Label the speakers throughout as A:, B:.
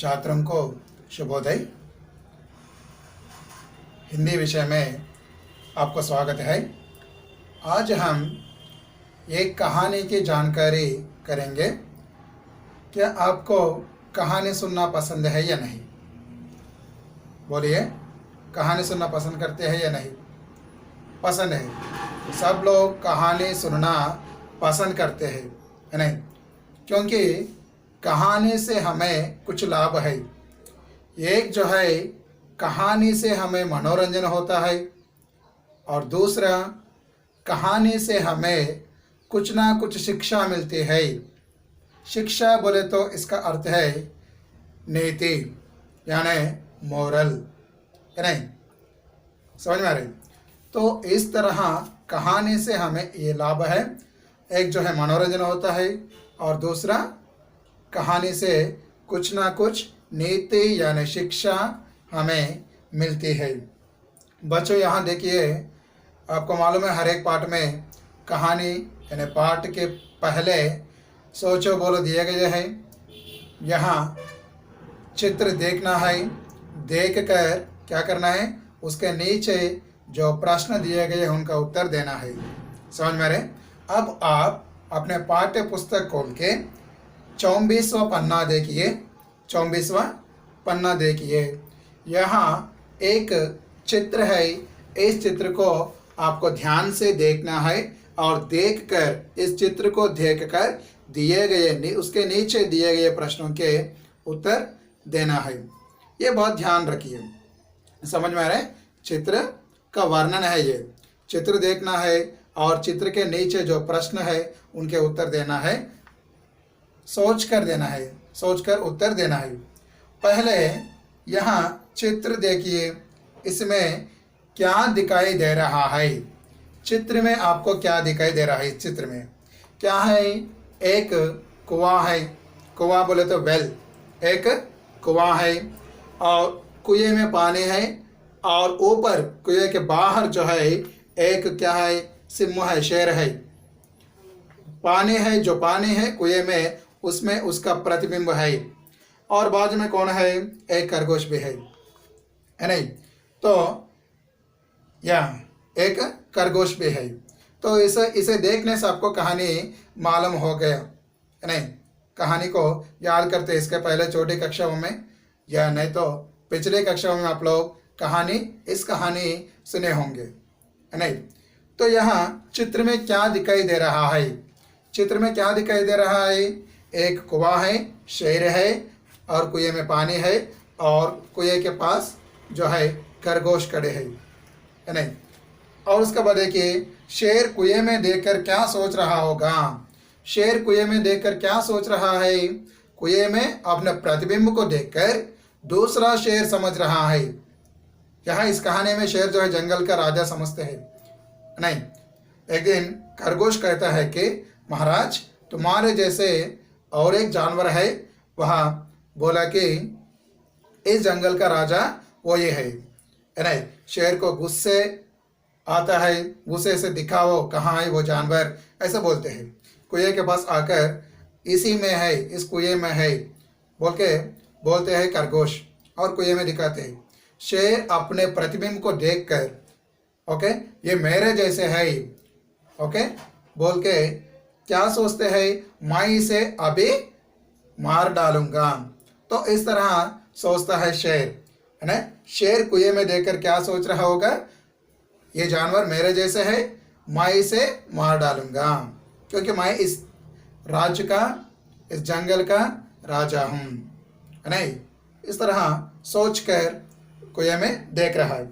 A: छात्रों को शुभोदय। हिंदी विषय में आपको स्वागत है। आज हम एक कहानी की जानकारी करेंगे। क्या आपको कहानी सुनना पसंद है या नहीं? बोलिए, कहानी सुनना पसंद करते हैं या नहीं? पसंद है। सब लोग कहानी सुनना पसंद करते हैं, है नहीं? क्योंकि कहानी से हमें कुछ लाभ है। एक जो है, कहानी से हमें मनोरंजन होता है, और दूसरा, कहानी से हमें कुछ ना कुछ शिक्षा मिलती है। शिक्षा बोले तो इसका अर्थ है नीति, यानी मोरल, है नहीं? समझ में आ रही? तो इस तरह कहानी से हमें ये लाभ है। एक जो है मनोरंजन होता है, और दूसरा कहानी से कुछ ना कुछ नीति यानी शिक्षा हमें मिलती है। बच्चों, यहाँ देखिए, आपको मालूम है हर एक पाठ में कहानी यानी पाठ के पहले सोचो बोलो दिए गए हैं। यहाँ चित्र देखना है, देख कर क्या करना है, उसके नीचे जो प्रश्न दिए गए हैं उनका उत्तर देना है। समझ में आ रहे? अब आप अपने पाठ्य पुस्तक खोल के 24वां पन्ना देखिए। 24वां पन्ना देखिए। यहाँ एक चित्र है। इस चित्र को आपको ध्यान से देखना है, और देखकर इस चित्र को देखकर दिए गए उसके नीचे दिए गए प्रश्नों के उत्तर देना है। ये बहुत ध्यान रखिए। समझ में आ रहा है? चित्र का वर्णन है ये। चित्र देखना है और चित्र के नीचे जो प्रश्न है उनके उत्तर देना है। सोच कर देना है, सोच कर उत्तर देना है। पहले यहाँ चित्र देखिए, इसमें क्या दिखाई दे रहा है? चित्र में आपको क्या दिखाई दे रहा है? इस चित्र में क्या है? एक कुआं है। कुआं बोले तो वेल। एक कुआं है और कुएं में पानी है, और ऊपर कुएं के बाहर जो है एक क्या है? सिंह है, शेर है। पानी है, जो पानी है कुएं में, उसमें उसका प्रतिबिंब है, और बाजू में कौन है? एक खरगोश भी है नहीं? तो एक खरगोश भी है। तो इसे देखने से आपको कहानी मालूम हो गया, है नहीं? कहानी को याद करते इसके पहले छोटी कक्षाओं में, या नहीं तो पिछले कक्षाओं में आप लोग इस कहानी सुने होंगे, है नहीं? तो यहाँ चित्र में क्या दिखाई दे रहा है? चित्र में क्या दिखाई दे रहा है? एक कुआं है, शेर है, और कुएं में पानी है, और कुएं के पास जो है खरगोश खड़े हैं, है नहीं? और उसके बाद देखिए, शेर कुएं में देखकर क्या सोच रहा होगा? शेर कुएं में देखकर क्या सोच रहा है? कुएं में अपने प्रतिबिंब को देखकर दूसरा शेर समझ रहा है। यहाँ इस कहानी में शेर जो है जंगल का राजा समझते हैं, नहीं? एक दिन खरगोश कहता है कि महाराज, तुम्हारे जैसे और एक जानवर है, वह बोला कि इस जंगल का राजा वो ये है नहीं? शेर को गुस्से आता है, गुस्से से दिखाओ कहाँ है वो जानवर, ऐसे बोलते हैं। कुएं के पास आकर इसी में है, इस कुएं में है बोल के बोलते हैं खरगोश, और कुएं में दिखाते हैं। शेर अपने प्रतिबिंब को देखकर ओके, ये मेरे जैसे है ओके बोल के क्या सोचते हैं? मैं इसे अभी मार डालूंगा। तो इस तरह सोचता है शेर, है ना? शेर कुएं में देखकर क्या सोच रहा होगा? ये जानवर मेरे जैसे है, मैं इसे मार डालूंगा, क्योंकि मैं इस राज्य का, इस जंगल का राजा हूँ, है नहीं? इस तरह सोचकर कुएं में देख रहा है।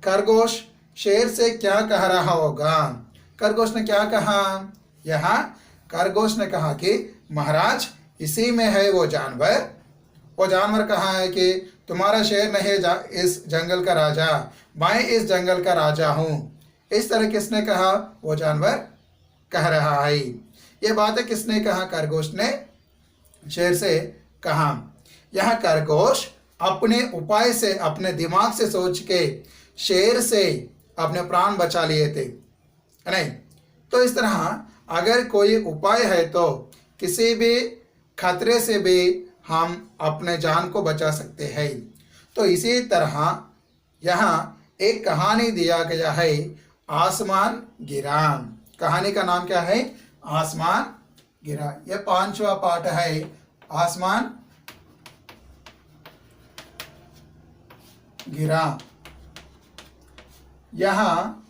A: खरगोश शेर से क्या कह रहा होगा? खरगोश ने क्या कहा? यहाँ खरगोश ने कहा कि महाराज, इसी में है वो जानवर। वो जानवर कहा है कि तुम्हारा शेर नहीं है इस जंगल का राजा, मैं इस जंगल का राजा हूँ। इस तरह किसने कहा? वो जानवर कह रहा है। ये बातें किसने कहा? खरगोश ने शेर से कहा। यहाँ खरगोश अपने उपाय से, अपने दिमाग से सोच के शेर से अपने प्राण बचा लिए थे, है नहीं? तो इस तरह अगर कोई उपाय है तो किसी भी खतरे से भी हम अपने जान को बचा सकते हैं। तो इसी तरह यहाँ एक कहानी दिया गया है, आसमान गिरा। कहानी का नाम क्या है? आसमान गिरा। यह 5वां पार्ट है, आसमान गिरा। यहाँ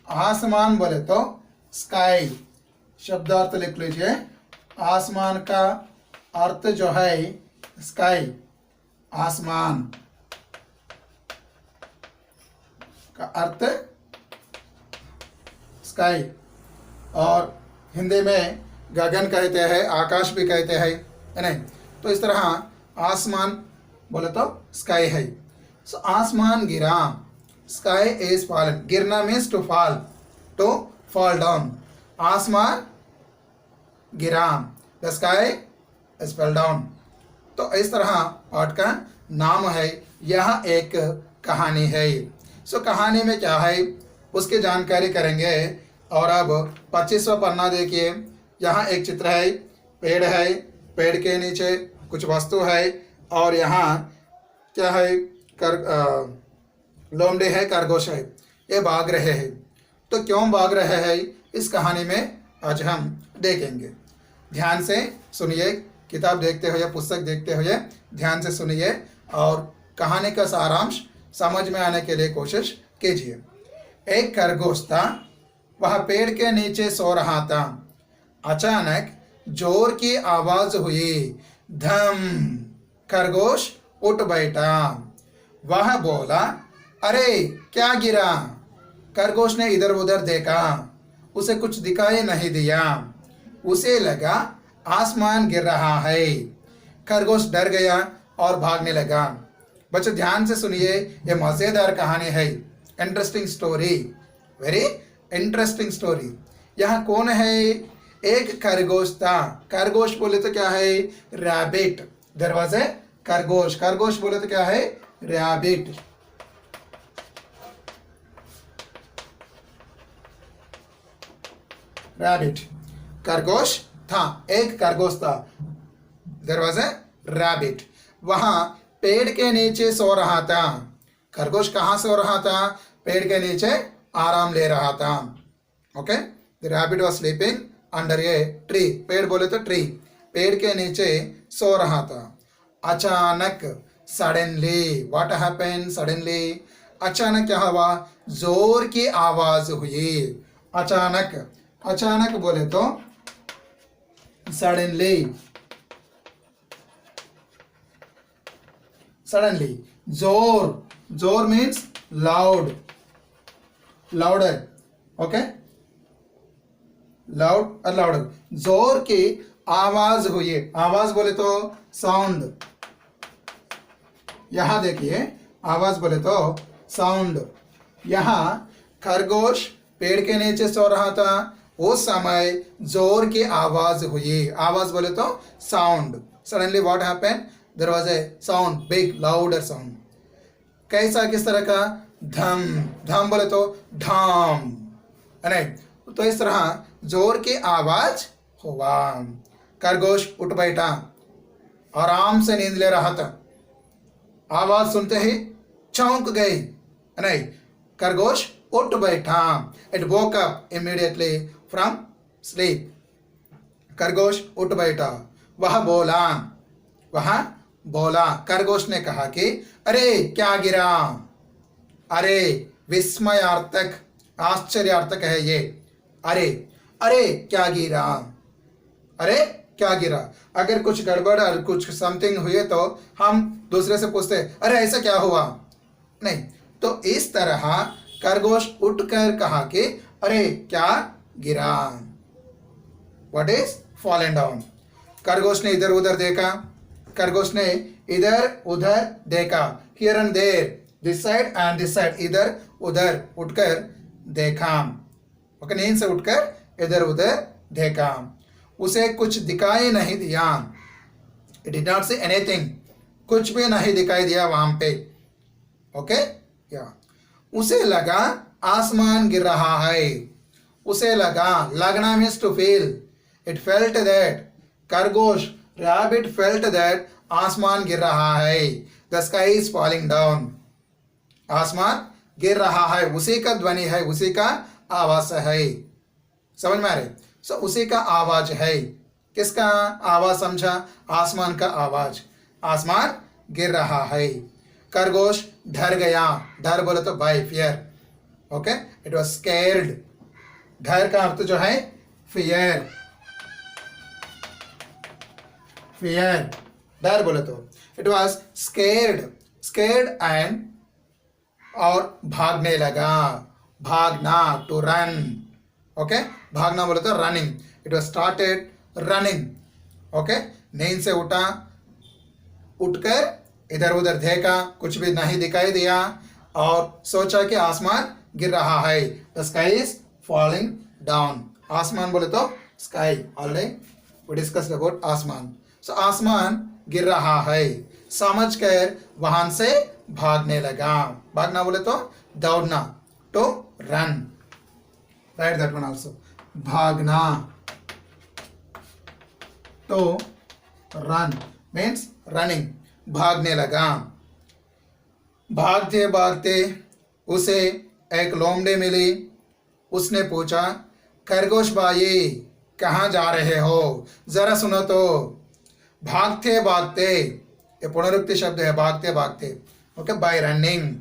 A: आसमान बोले तो स्काई, शब्दार्थ लिख लीजिए। आसमान का अर्थ जो है स्काई, आसमान का अर्थ स्काई, और हिंदी में गगन कहते हैं, आकाश भी कहते हैं, है नहीं? तो इस तरह आसमान बोले तो स्काई है। सो आसमान गिरा, स्काई इज फॉलन। गिरना मीन्स टू फॉल डाउन। आसमान गिरा, the sky is fell down. तो इस तरह पाठ का नाम है। यह एक कहानी है। सो कहानी में क्या है उसकी जानकारी करेंगे। और अब 25वां पन्ना देखिए। यहाँ एक चित्र है, पेड़ है, पेड़ के नीचे कुछ वस्तु है, और यहाँ क्या है? लोमड़ी है, खरगोश है, ये भाग रहे हैं। तो क्यों भाग रहे हैं इस कहानी में आज हम देखेंगे। ध्यान से सुनिए, किताब देखते हुए, पुस्तक देखते हुए ध्यान से सुनिए और कहानी का सारांश समझ में आने के लिए कोशिश कीजिए। एक खरगोश था, वह पेड़ के नीचे सो रहा था। अचानक जोर की आवाज हुई, धम। खरगोश उठ बैठा। वह बोला, अरे क्या गिरा? खरगोश ने इधर उधर देखा, उसे कुछ दिखाई नहीं दिया। उसे लगा आसमान गिर रहा है। खरगोश डर गया और भागने लगा। बच्चों ध्यान से सुनिए, यह मजेदार कहानी है। Interesting story, very interesting story. यहाँ कौन है? एक खरगोश था। खरगोश बोले तो क्या है? रैबिट। दरवाजे खरगोश, खरगोश बोले तो क्या है? रैबिट। रैबिट, खरगोश था, एक खरगोश था। दरवाजे रैबिट। वहां पेड़ के नीचे सो रहा था। खरगोश कहाँ सो रहा था? पेड़ के नीचे आराम ले रहा था। Okay, the rabbit was sleeping under a tree. पेड़ बोले तो ट्री। पेड़ के नीचे सो रहा था। अचानक, सडनली, व्हाट हैपेंड? सडनली, अचानक क्या हुआ? जोर की आवाज हुई। अचानक, अचानक बोले तो सडनली, सडनली। जोर, जोर means loud, louder. Okay, loud और लाउडर। जोर की आवाज हुई। आवाज बोले तो साउंड। यहां देखिए, आवाज बोले तो साउंड। यहां खरगोश पेड़ के नीचे सो रहा था। उस समय जोर की आवाज हुई। आवाज बोले तो sound. Suddenly what happened? There was a sound, big louder sound. कैसा, किस तरह का? धम। धम बोले तो ढाम, है नहीं? तो इस तरह जोर की आवाज हुआ। खरगोश उठ बैठा, आराम से नींद ले रहा था। आवाज सुनते ही चौंक गई, है नहीं? खरगोश उठ बैठा। It woke up immediately from sleep. खरगोश उठ बैठा। वह बोला, वह बोला, खरगोश ने कहा कि अरे क्या गिरा? अरे विस्मयार्थक, आश्चर्यार्थक है ये। अरे, अरे क्या गिरा? अरे क्या गिरा? अगर कुछ गड़बड़ और कुछ समथिंग हुए तो हम दूसरे से पूछते, अरे ऐसा क्या हुआ? नहीं। तो इस तरह खरगोश उठकर कहा कि अरे क्या गिरा? What is fallen down? खरगोश ने इधर उधर देखा। खरगोश ने इधर उधर देखा। Here and there, this side and this side, इधर उधर उठकर देखा। ओके, नींद से उठकर इधर उधर देखा। उसे कुछ दिखाई नहीं दिया। It did not see anything, कुछ भी नहीं दिखाई दिया वहां पे। ओके, या उसे लगा आसमान गिर रहा है। उसे लगा, लगना means to feel. It felt that, खरगोश रैबिट फेल्ट दैट आसमान गिर रहा है, the sky is falling down. आसमान गिर रहा है, उसी का ध्वनि है, उसी का आवाज है। समझ में आ रहे? सो उसी का आवाज है। किसका आवाज समझा? आसमान का आवाज। आसमान गिर रहा है। खरगोश डर गया, डर बोले तो bye fear. Okay, it was scared. डर का अर्थ जो है फियर, फियर, डर बोले तो it was scared, scared and, और भागने लगा, भागना, टू रन। ओके, भागना बोले तो running, it was started running. Okay, नींद से उठा, उठकर इधर उधर देखा, कुछ भी नहीं दिखाई दिया, और सोचा कि आसमान गिर रहा है, the sky is falling down. आसमान बोले तो sky, already we discussed about आसमान। सो आसमान गिर रहा है, समझकर वहां से भागने लगा। भागना बोले तो दौड़ना, to run. Right that one also, भागना, टू रन मीन्स रनिंग, भागने लगा। भागते भागते उसे एक लोमड़ी मिली। उसने पूछा, खरगोश भाई कहाँ जा रहे हो, जरा सुनो तो। भागते भागते, ये पुनरुक्ति शब्द है, भागते भागते। Okay, bye running.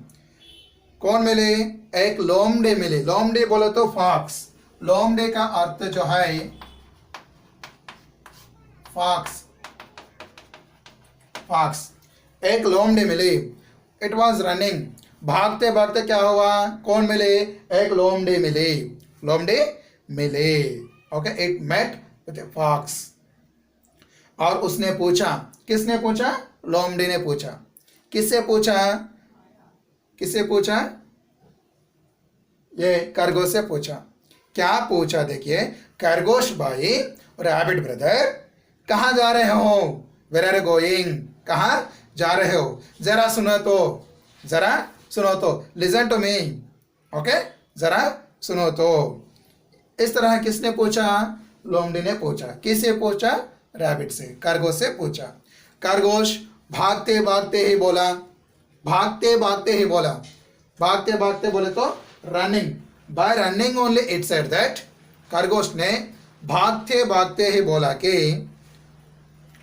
A: कौन मिले? एक लोमड़ी मिली। लोमड़ी बोले तो फॉक्स। लोमड़ी का अर्थ जो है फॉक्स, फॉक्स। एक लोमड़ी मिली, इट वॉज रनिंग। भागते भागते क्या हुआ? कौन मिले? एक लोमड़ी मिली, लोमड़ी मिले। Okay, it met with fox. और उसने पूछा, किसने पूछा? लोमड़ी ने पूछा। किससे पूछा? किससे पूछा? ये खरगोश से पूछा। क्या पूछा? देखिए, खरगोश भाई, रैबिट ब्रदर, कहाँ जा रहे हो? Where are you going? कहाँ जा रहे हो? जरा सुनो तो, जरा सुनो तो, लिसन टू मी। ओके, जरा सुनो तो। इस तरह किसने पूछा? लोमड़ी ने पूछा। किससे पूछा? रैबिट से, खरगोश से पूछा। खरगोश भागते भागते ही बोला, भागते भागते ही बोला, भागते भागते बोले तो running, bye running only it said that. खरगोश ने भागते भागते ही बोला कि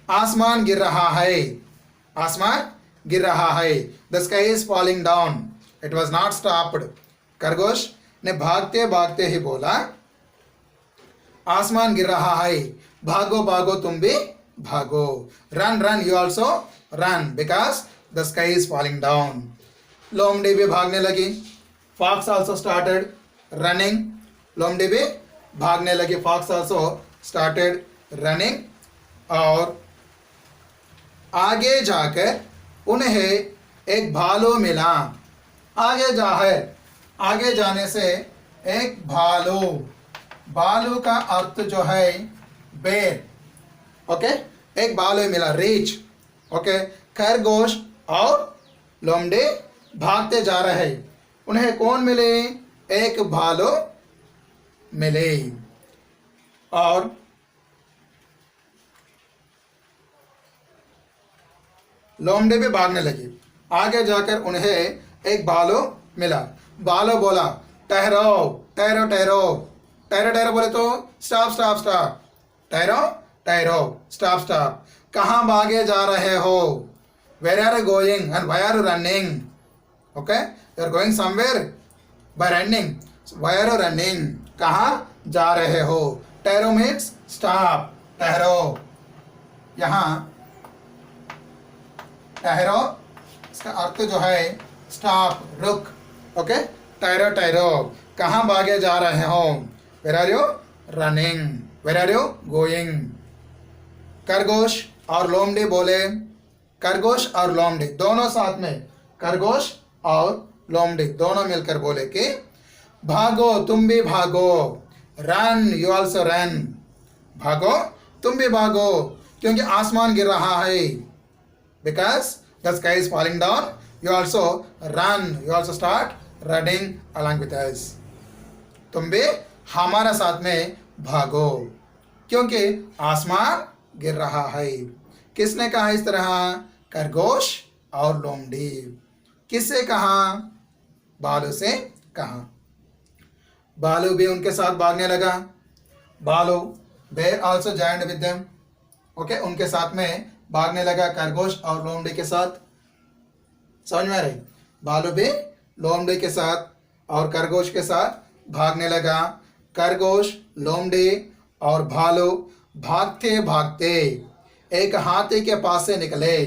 A: आसमान गिर रहा है, आसमान गिर रहा है, the sky is falling down, it was not stopped. खरगोश ने भागते भागते ही बोला, आसमान गिर रहा है, भागो भागो तुम भी भागो, run run you also run because the sky is falling down. लोमड़ी भी भागने लगी, फॉक्स ऑल्सो स्टार्टेड रनिंग। लोमड़ी भी भागने लगी, फॉक्स ऑल्सो स्टार्टेड रनिंग। और आगे जाकर उन्हें एक भालू मिला। आगे जाने से एक भालू, भालू का अर्थ जो है बेर। ओके, एक भालू मिला, रीच। ओके, खरगोश और लोमड़ी भागते जा रहे, उन्हें कौन मिले? एक भालू मिले। और लोमड़ी भी भागने लगी। आगे जाकर उन्हें एक भालू मिला। भालू बोला, ठहरो ठहरो ठहरो, ठहरो ठहरो बोले तो स्टॉप स्टॉप स्टॉप, ठहरो ठहरो, स्टॉप स्टॉप। कहाँ भागे जा रहे हो? Where are you going and why are you running? Okay, you are going somewhere by running, why are you running? कहाँ जा रहे हो? ठहरो मीन्स स्टॉप, ठहरो। यहाँ ठहरो इसका अर्थ जो है स्टॉप, रुक। ओके, ठहरो ठहरो, कहाँ भागे जा रहे हो? Where are you running, where are you going? खरगोश और लोमड़ी बोले, खरगोश और लोमड़ी दोनों साथ में, खरगोश और लोमड़ी दोनों मिलकर बोले कि भागो तुम भी भागो, रन यू ऑल्सो रन, भागो तुम भी भागो, क्योंकि आसमान गिर रहा है, because the sky is falling down, you also run, you also start running along with us. तुम भी हमारा साथ में भागो, क्योंकि आसमान गिर रहा है। किसने कहा इस तरह? खरगोश और लोमड़ी। किससे कहा? भालू से कहा। भालू भी उनके साथ भागने लगा। भालू बेर also joined with them. Okay, उनके साथ में भागने लगा खरगोश और लोमड़ी के साथ। समझ में आ रही? भालू भी लोमड़ी के साथ और खरगोश के साथ भागने लगा। खरगोश, लोमड़ी और भालू भागते भागते एक हाथी के पास से निकले।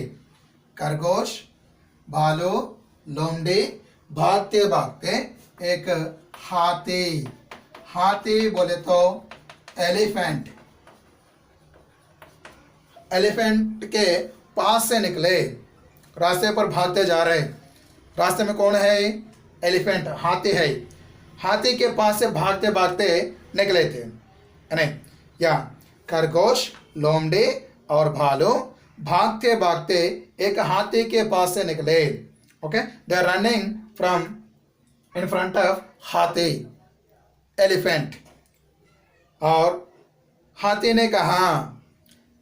A: खरगोश, भालू, लोमड़ी भागते भागते एक हाथी, हाथी बोले तो एलिफेंट, एलिफेंट के पास से निकले। रास्ते पर भागते जा रहे। रास्ते में कौन है? एलिफेंट, हाथी है। हाथी के पास से भागते भागते निकले थे, नहीं या खरगोश, लोमड़ी और भालू भागते भागते एक हाथी के पास से निकले। Okay, they are running from in front of हाथी, एलिफेंट। और हाथी ने कहा,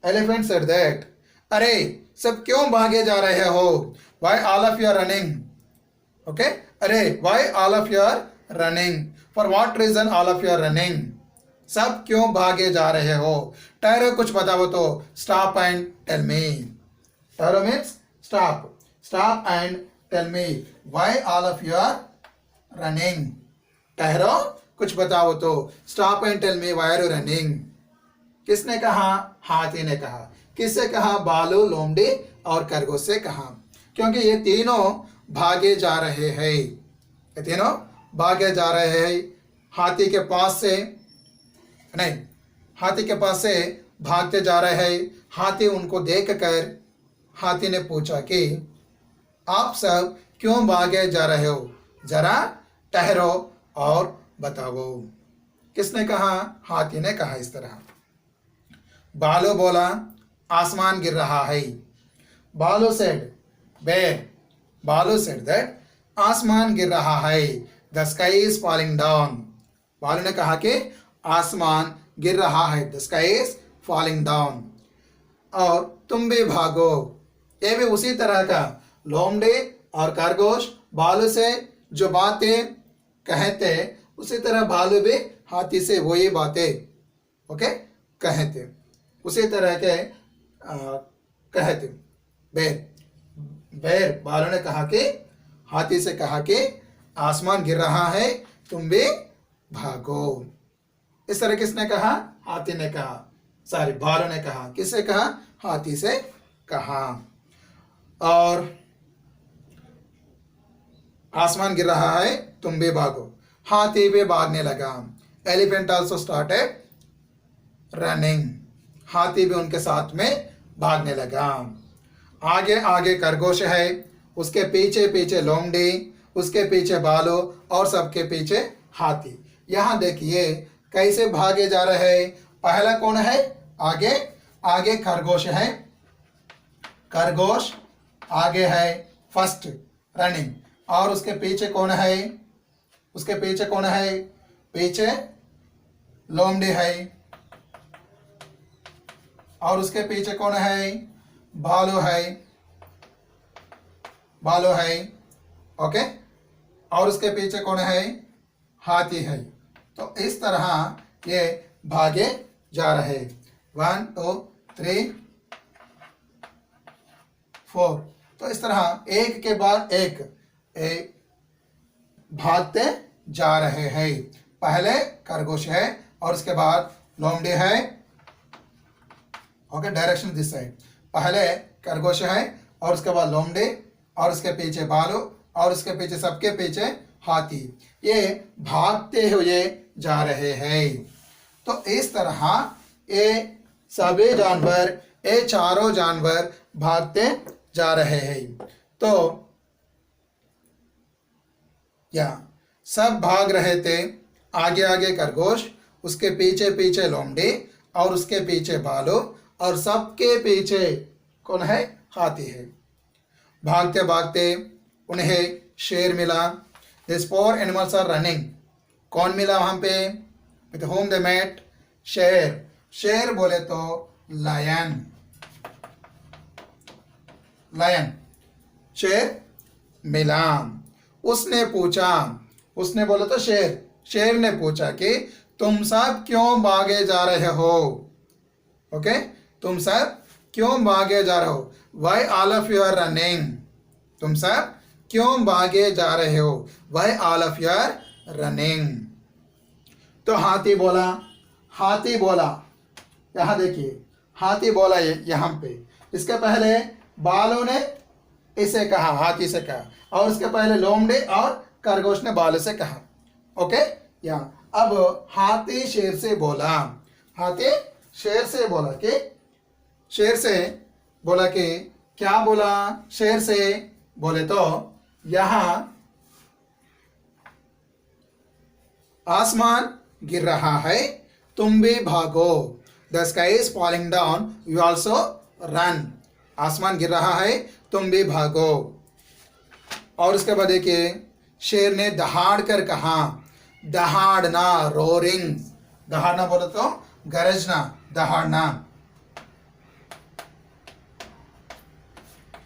A: एलिफेंट सेड दैट, अरे सब क्यों भागे जा रहे हो? Why all of you are running? Okay, अरे why all of you are running? For what reason all of you are running? सब क्यों भागे जा रहे हो? ठहरो, कुछ बताओ तो। Stop and tell me. ठहरो means stop, stop and tell me why all of you are running. ठहरो, कुछ बताओ तो। Stop and tell me why are you running. किसने कहा? हाथी ने कहा। किससे कहा? भालू, लोमड़ी और खरगोश से कहा। क्योंकि ये तीनों भागे जा रहे हैं, ये तीनों भागे जा रहे हैं हाथी के पास से, नहीं, हाथी के पास से भागते जा रहे हैं। हाथी उनको देखकर हाथी ने पूछा कि आप सब क्यों भागे जा रहे हो? जरा ठहरो और बताओ। किसने कहा? हाथी ने कहा इस तरह। भालू बोला, आसमान गिर रहा है। भालू सेड, बेर, भालू सेड दैट, आसमान गिर रहा है। The sky is falling down. भालू ने कहा कि आसमान गिर रहा है, the sky is falling down. और तुम भी भागो। ये भी उसी तरह का, लोमड़ी और खरगोश भालू से जो बातें कहते, उसी तरह भालू भी हाथी से वही बातें, ओके, कहते, उसी तरह के कहते। बेर, भालू ने कहा कि, हाथी से कहा कि आसमान गिर रहा है, तुम भी भागो। इस तरह किसने कहा? हाथी ने कहा, सॉरी भालू ने कहा। किससे कहा? हाथी से कहा। और आसमान गिर रहा है, तुम भी भागो। हाथी भी भागने लगा। Elephant also started running. हाथी भी उनके साथ में भागने लगा। आगे आगे खरगोश है, उसके पीछे पीछे लोमड़ी, उसके पीछे भालू और सबके पीछे हाथी। यहाँ देखिए कैसे भागे जा रहे हैं। पहला कौन है? आगे, आगे खरगोश है। खरगोश आगे है, फर्स्ट रनिंग। और उसके पीछे कौन है? उसके पीछे कौन है? पीछे लोमड़ी है। और उसके पीछे कौन है? भालू है, भालू है, ओके। और उसके पीछे कौन है? हाथी है। तो इस तरह ये भागे जा रहे। 1 2 3 4। तो इस तरह एक के बाद एक भागते जा रहे हैं। पहले खरगोश है और उसके बाद लोमड़ी है, ओके, डायरेक्शन दिस साइड। पहले खरगोश है और उसके बाद लोमड़ी और उसके पीछे भालू और उसके पीछे सबके पीछे हाथी। ये भागते हुए जा रहे हैं। तो इस तरह ये सभी जानवर, ये चारों जानवर भागते जा रहे हैं। तो या सब भाग रहे थे। आगे आगे खरगोश, उसके पीछे पीछे लोमड़ी और उसके पीछे भालू और सबके पीछे कौन है? हाथी है। भागते भागते उन्हें शेर मिला। This 4 animals are running. कौन मिला वहाँ पे? With whom they met? शेर। शेर बोले तो लायन, लायन, शेर मिला। उसने पूछा, उसने बोला तो शेर, शेर ने पूछा कि तुम सब क्यों भागे जा रहे हो? ओके, तुम सब क्यों भागे जा रहे हो? Why all of you are running? तुम सब क्यों भागे जा रहे हो? Why all of you are running? तो हाथी बोला, हाथी बोला, यहां देखिए हाथी बोला यहां पे, इसके पहले बालों ने इसे कहा, हाथी से कहा, और उसके पहले लोमड़ी और खरगोश ने बालों से कहा। ओके, यहाँ अब हाथी शेर से बोला, हाथी शेर से बोला कि, शेर से बोला कि क्या बोला? शेर से बोले तो यहां आसमान गिर रहा है, तुम भी भागो। The sky is falling down, you also run. आसमान गिर रहा है, तुम भी भागो। और उसके बाद देखिए शेर ने दहाड़ कर कहा, दहाड़ना, रोरिंग, दहाड़ना बोले तो गरजना, दहाड़ना।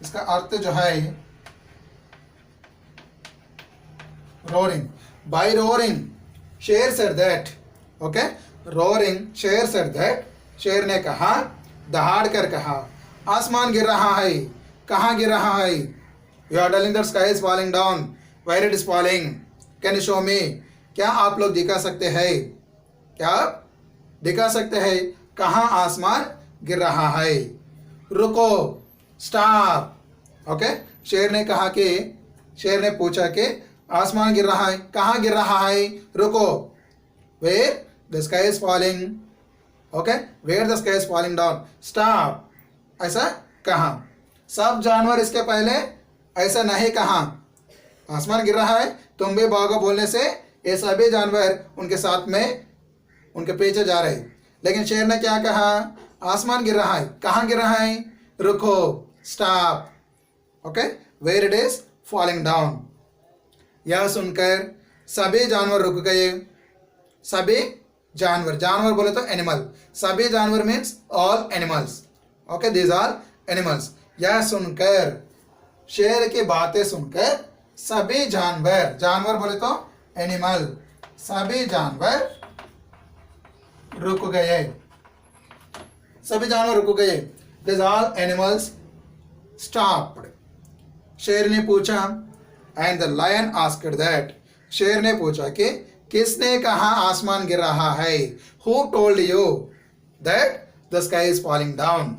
A: इसका अर्थ जो है रोरिंग। बाय रोरिंग शेर सेड दैट, ओके, रोरिंग शेर सेड दैट, शेर ने कहा, दहाड़ कर कहा, आसमान गिर रहा है। कहाँ गिर रहा है? You are telling that sky is falling down, where it is falling, can you show me? क्या आप लोग दिखा सकते हैं? क्या आप दिखा सकते हैं कहाँ आसमान गिर रहा है? रुको, स्टॉप। ओके, शेर ने कहा कि, शेर ने पूछा कि आसमान गिर रहा है, कहाँ गिर रहा है? रुको, where the sky is falling, okay, where the sky is falling down, stop, ऐसा कहा। सब जानवर इसके पहले ऐसा नहीं कहा, आसमान गिर रहा है तुम भी भागो बोलने से ये सभी जानवर उनके साथ में उनके पीछे जा रहे। लेकिन शेर ने क्या कहा? आसमान गिर रहा है, कहाँ गिर रहा है? रुको, stop, okay, where it is falling down. यह सुनकर सभी जानवर रुक गए। सभी जानवर, जानवर बोले तो एनिमल, सभी जानवर means all animals, okay, these are animals. यह सुनकर, शेर की बातें सुनकर सभी जानवर, जानवर बोले तो एनिमल, सभी जानवर रुक गए, सभी जानवर रुक गए। These all animals stopped. शेर ने पूछा, and the lion asked that, शेर ने पूछा कि किसने कहा आसमान गिर रहा है? Who told you that the sky is falling down?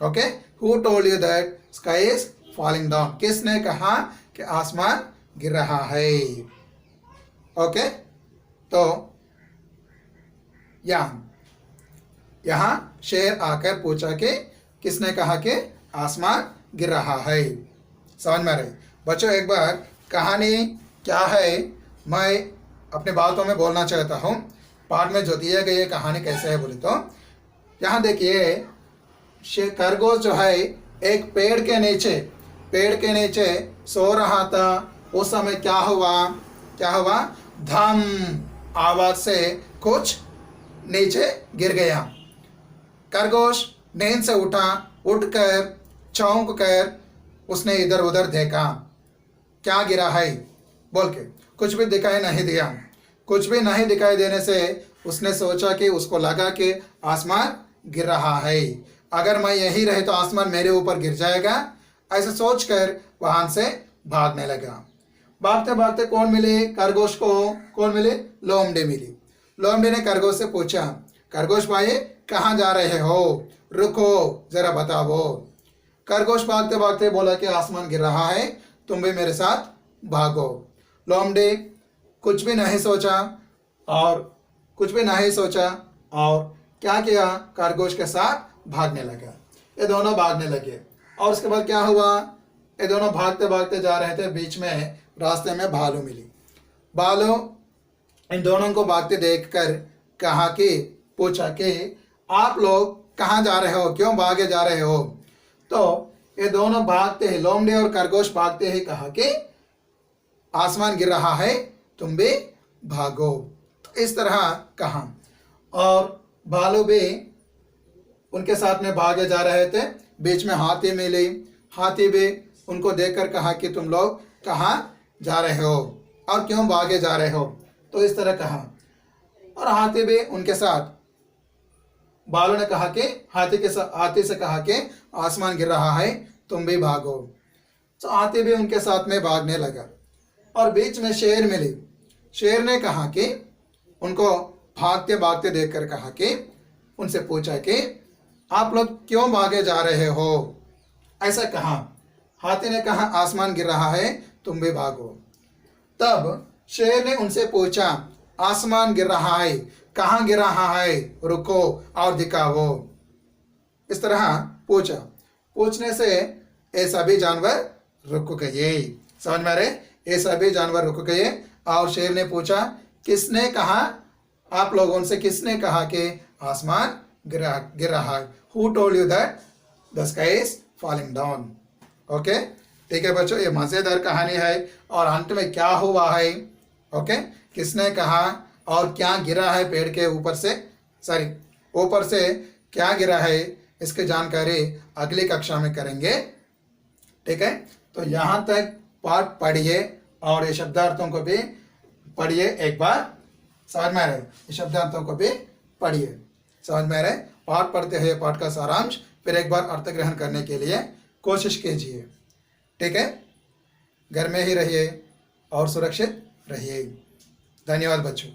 A: Okay, who told you that sky is falling down? किसने कहा कि आसमान गिर रहा है? ओके, तो यहाँ शेर आकर पूछा कि किसने कहा कि आसमान गिर रहा है। समझ में रहे बच्चों? एक बार कहानी क्या है मैं अपने बातों में बोलना चाहता हूँ। पाठ में जो दिए गए कहानी कैसे है बोले तो यहाँ देखिए, खरगोश जो है एक पेड़ के नीचे सो रहा था। उस समय क्या हुआ? धम आवाज से कुछ नीचे गिर गया। खरगोश नींद से उठकर चौंक कर उसने इधर उधर देखा, क्या गिरा है बोल के। कुछ भी दिखाई नहीं दिया। कुछ भी नहीं दिखाई देने से उसने सोचा कि, उसको लगा कि आसमान गिर रहा है, अगर मैं यहीं रहे तो आसमान मेरे ऊपर गिर जाएगा। ऐसा सोचकर वहां से भागने लगा। भागते भागते कौन मिले खरगोश को? कौन मिले? लोमड़ी मिली। लोमड़ी ने खरगोश से पूछा, खरगोश भाई कहाँ जा रहे हो? रुको जरा बताओ। खरगोश भागते भागते बोला कि आसमान गिर रहा है, तुम भी मेरे साथ भागो। लोमड़ी कुछ भी नहीं सोचा और क्या किया? खरगोश के साथ भागने लगा। ये दोनों भागने लगे और उसके बाद क्या हुआ? ये दोनों भागते भागते जा रहे थे, बीच में रास्ते में भालू मिली। भालू इन दोनों को भागते देखकर पूछा कि आप लोग कहाँ जा रहे हो, क्यों भागे जा रहे हो? तो ये दोनों भागते हैं, लोमड़ी और खरगोश भागते ही कहा कि आसमान गिर रहा है, तुम भी भागो। तो इस तरह कहा और भालू भी उनके साथ में भागे जा रहे थे। बीच में हाथी मिली। हाथी भी उनको देखकर कहा कि तुम लोग कहाँ जा रहे हो और क्यों भागे जा रहे हो, तो इस तरह कहा। और हाथी भी उनके साथ, बालों ने कहा कि हाथी से कहा कि आसमान गिर रहा है, तुम भी भागो। तो हाथी भी उनके साथ में भागने लगा और बीच में शेर मिली। शेर ने कहा कि उनको भागते भागते देखकर कहा कि उनसे पूछा कि आप लोग क्यों भागे जा रहे हो, ऐसा कहा। हाथी ने कहा आसमान गिर रहा है, तुम भी भागो। तब शेर ने उनसे पूछा आसमान गिर रहा है, कहाँ गिर रहा है, रुको और दिखाओ। इस तरह पूछा। पूछने से ये सभी जानवर रुक गए। समझ में आ रहे? ये सभी जानवर रुक गए और शेर ने पूछा किसने कहा, आप लोगों से किसने कहा कि आसमान गिर रहा है? Who told you that the sky is falling down? Okay, ठीक है बच्चों, ये मज़ेदार कहानी है। और अंत में क्या हुआ है, ओके, किसने कहा और क्या गिरा है पेड़ के ऊपर से, ऊपर से क्या गिरा है, इसकी जानकारी अगली कक्षा में करेंगे। ठीक है, तो यहाँ तक पाठ पढ़िए और ये शब्दार्थों को भी पढ़िए एक बार। समझ में आ रहे? ये शब्दार्थों को भी पढ़िए। समझ में आ रहे? पाठ पढ़ते हुए पाठ का सारांश फिर एक बार अर्थ ग्रहण करने के लिए कोशिश कीजिए। ठीक है, घर में ही रहिए और सुरक्षित रहिए। धन्यवाद बच्चों।